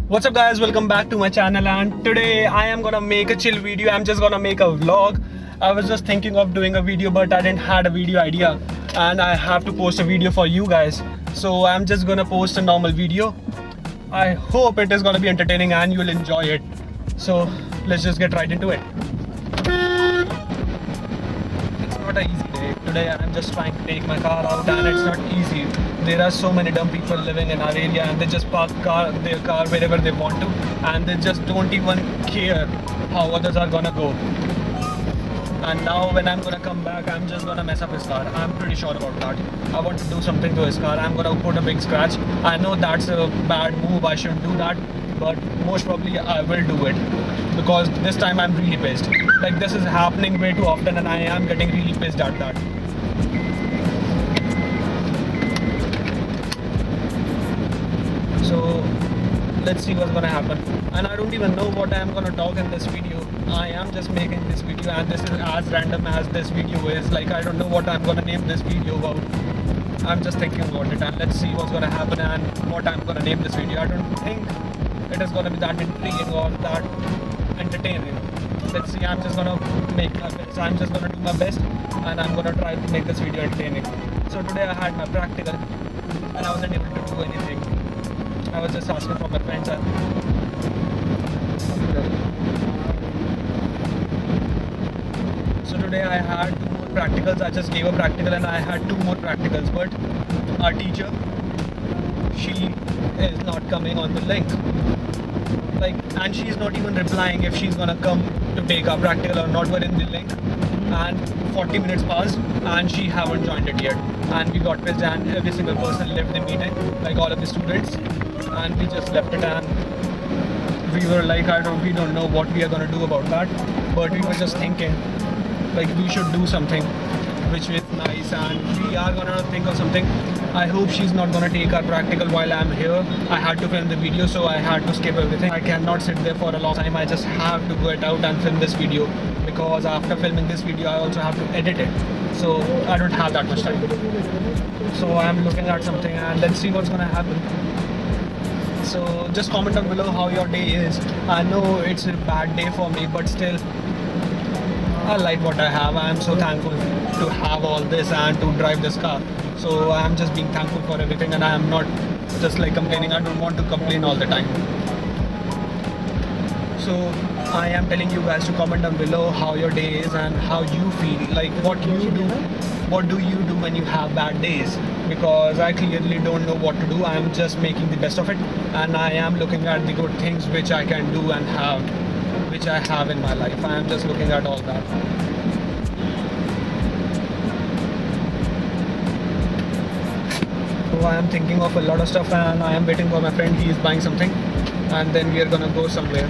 What's up guys, welcome back to my channel, and today I am gonna make a chill video. I'm just gonna make a vlog. I was just thinking of doing a video, but I didn't had a video idea and I have to post a video for you guys. So I'm just gonna post a normal video. I hope it is gonna be entertaining and you'll enjoy it. So let's just get right into it. It's not an easy day. Today I'm just trying to take my car out and it's not easy. There are so many dumb people living in our area and they just park their car wherever they want to, and they just don't even care how others are gonna go. And now when I'm gonna come back, I'm just gonna mess up his car. I'm pretty sure about that. I want to do something to his car. I'm gonna put a big scratch. I know that's a bad move, I shouldn't do that, but most probably I will do it because this time I'm really pissed. Like, this is happening way too often and I am getting really pissed at that. So let's see what's gonna happen. And I don't even know what I am gonna talk in this video. I am just making this video and this is as random as this video is. Like, I don't know what I'm gonna name this video about. I'm just thinking about it, and let's see what's gonna happen and what I'm gonna name this video. I don't think it is gonna be that intriguing or that entertaining. Let's see. I'm just gonna make my best. I'm just gonna do my best and I'm gonna try to make this video entertaining. So today I had my practical and I wasn't able to do anything. I was just asking for my friends. So today I had 2 more practicals. I just gave a practical and I had 2 more practicals. But our teacher, she is not coming on the link. Like, and she's not even replying if she's gonna come to take our practical or not. We're in the link and 40 minutes passed and she haven't joined it yet. And we got pissed and every single person left the meeting, like all of the students. And we just left it and we were like, we don't know what we are gonna do about that, but we were just thinking like we should do something which is nice and we are gonna think of something. I hope she's not gonna take our practical while I'm here. I had to film the video, so I had to skip everything. I cannot sit there for a long time. I just have to get out and film this video because after filming this video I also have to edit it, so I don't have that much time. So I'm looking at something and let's see what's gonna happen. So just comment down below how your day is. I know it's a bad day for me, but still I like what I have. I am so thankful to have all this and to drive this car. So I am just being thankful for everything and I am not just like complaining. I don't want to complain all the time. So I am telling you guys to comment down below how your day is and how you feel, like what you do. What do you do when you have bad days? Because I clearly don't know what to do. I am just making the best of it and I am looking at the good things which I can do and have, which I have in my life. I am just looking at all that. So I am thinking of a lot of stuff and I am waiting for my friend. He is buying something and then we are gonna go somewhere.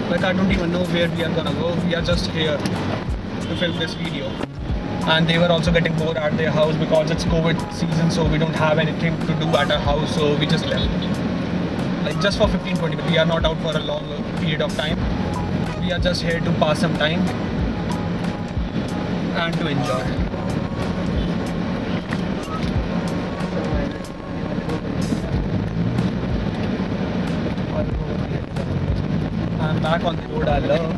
Like, I don't even know where we are gonna go. We are just here to film this video. And they were also getting bored at their house because it's COVID season, so we don't have anything to do at our house, so we just left. Like, just for 15-20 minutes. We are not out for a long period of time. We are just here to pass some time and to enjoy. I'm back on the road. I love.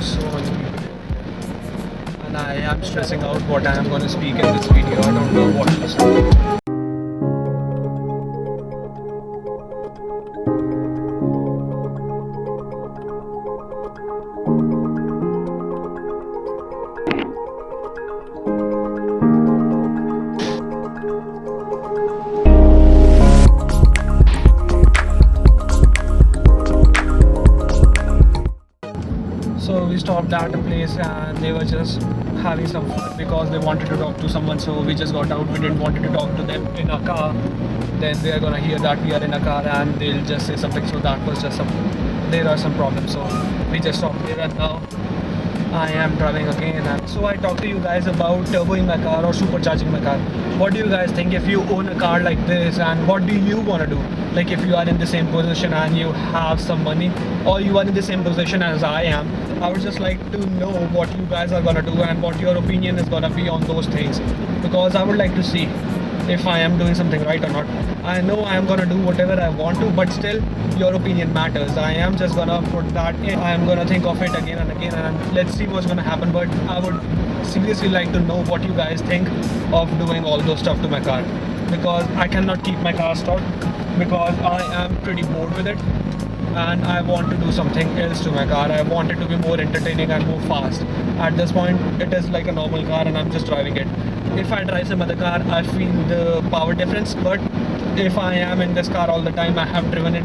So many people and I am stressing out what I am going to speak in this video. I don't know what to say. So we stopped at a place and they were just having some fun because they wanted to talk to someone. So we just got out. We didn't want to talk to them in a car. Then they are gonna hear that we are in a car and they'll just say something. So that was just there are some problems. So we just stopped there and now I am driving again. And so I talked to you guys about turboing my car or supercharging my car. What do you guys think if you own a car like this, and what do you want to do? Like if you are in the same position and you have some money, or you are in the same position as I am, I would just like to know what you guys are gonna do and what your opinion is gonna be on those things, because I would like to see if I am doing something right or not. I know I am gonna do whatever I want to, but still your opinion matters. I am just gonna put that in. I am gonna think of it again and again, and let's see what's gonna happen. But I would seriously like to know what you guys think of doing all those stuff to my car, because I cannot keep my car stopped because I am pretty bored with it and I want to do something else to my car. I want it to be more entertaining and more fast. At this point, it is like a normal car and I'm just driving it. If I drive some other car, I feel the power difference, but if I am in this car all the time, I have driven it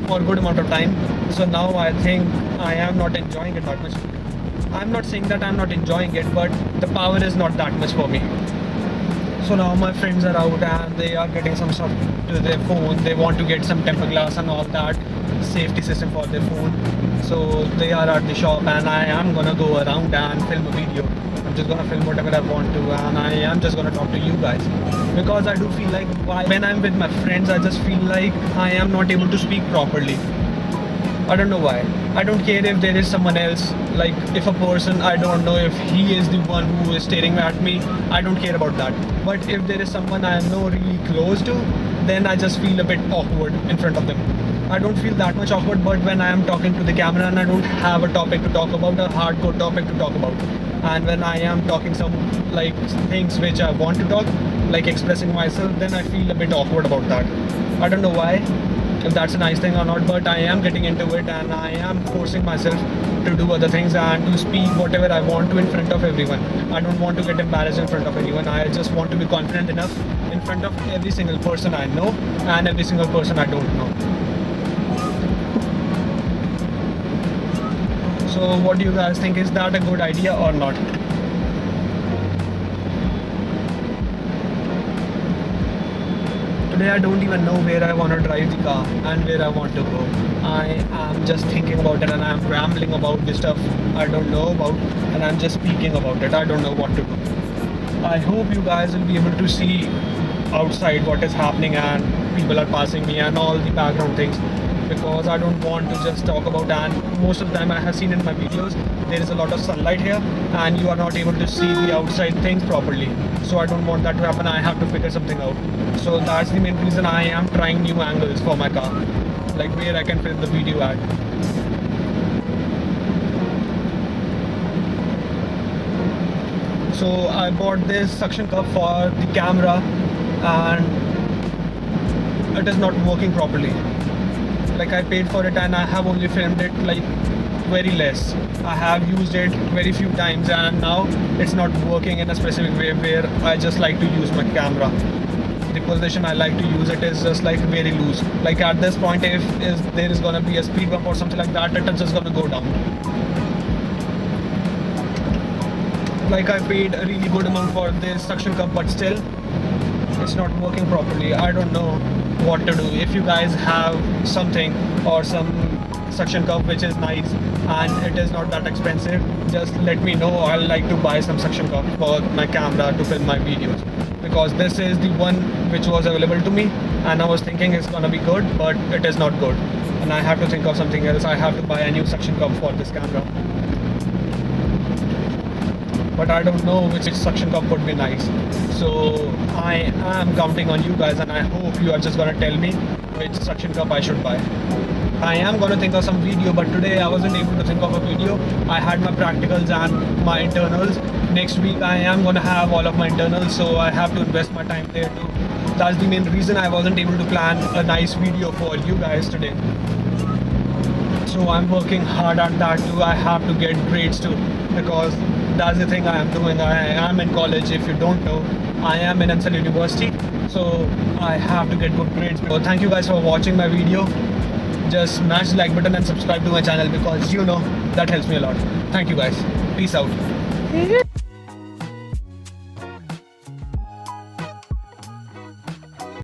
for a good amount of time, so now I think I am not enjoying it that much. I'm not saying that I'm not enjoying it, but the power is not that much for me. So now my friends are out and they are getting some stuff to their phone. They want to get some temper glass and all that safety system for their phone. So they are at the shop and I am gonna go around and film a video. I'm just gonna film whatever I want to, and I am just gonna talk to you guys, because I do feel like when I'm with my friends, I just feel like I am not able to speak properly. I don't know why. I don't care if there is someone else, like if a person I don't know if he is the one who is staring at me, I don't care about that. But if there is someone I know really close to, then I just feel a bit awkward in front of them. I don't feel that much awkward, but when I am talking to the camera and I don't have a topic to talk about, a hardcore topic to talk about, and when I am talking some like things which I want to talk, like expressing myself, then I feel a bit awkward about that. I don't know why, if that's a nice thing or not, but I am getting into it and I am forcing myself to do other things and to speak whatever I want to in front of everyone. I don't want to get embarrassed in front of anyone. I just want to be confident enough in front of every single person I know and every single person I don't know. So what do you guys think? Is that a good idea or not? Today I don't even know where I want to drive the car and where I want to go. I am just thinking about it and I am rambling about the stuff I don't know about, and I'm just speaking about it. I don't know what to do. I hope you guys will be able to see outside what is happening and people are passing me and all the background things, because I don't want to just talk about, and most of the time I have seen in my videos there is a lot of sunlight here and you are not able to see the outside things properly. So I don't want that to happen. I have to figure something out. So that's the main reason I am trying new angles for my car, like where I can film the video at. So I bought this suction cup for the camera and it is not working properly. Like I paid for it and I have only filmed it like very less. I have used it very few times and now it's not working in a specific way where I just like to use my camera. The position I like to use it is just like very loose. Like at this point, if there is gonna be a speed bump or something like that, it's just gonna go down. Like I paid a really good amount for this suction cup, but still it's not working properly. I don't know what to do. If you guys have something or some suction cup which is nice and it is not that expensive, just let me know. I'll like to buy some suction cup for my camera to film my videos, because this is the one which was available to me and I was thinking it's gonna be good, but it is not good and I have to think of something else. I have to buy a new suction cup for this camera, but I don't know which suction cup would be nice. So I am counting on you guys and I hope you are just gonna tell me which suction cup I should buy. I am gonna think of some video, but today I wasn't able to think of a video. I had my practicals and my internals. Next week I am gonna have all of my internals, so I have to invest my time there too. That's the main reason I wasn't able to plan a nice video for you guys today. So I'm working hard at that too. I have to get grades too, because that's the thing I am doing. I am in college. If you don't know, I am in Ansel University, so I have to get good grades. So thank you guys for watching my video. Just smash the like button and subscribe to my channel, because you know that helps me a lot. Thank you guys. Peace out.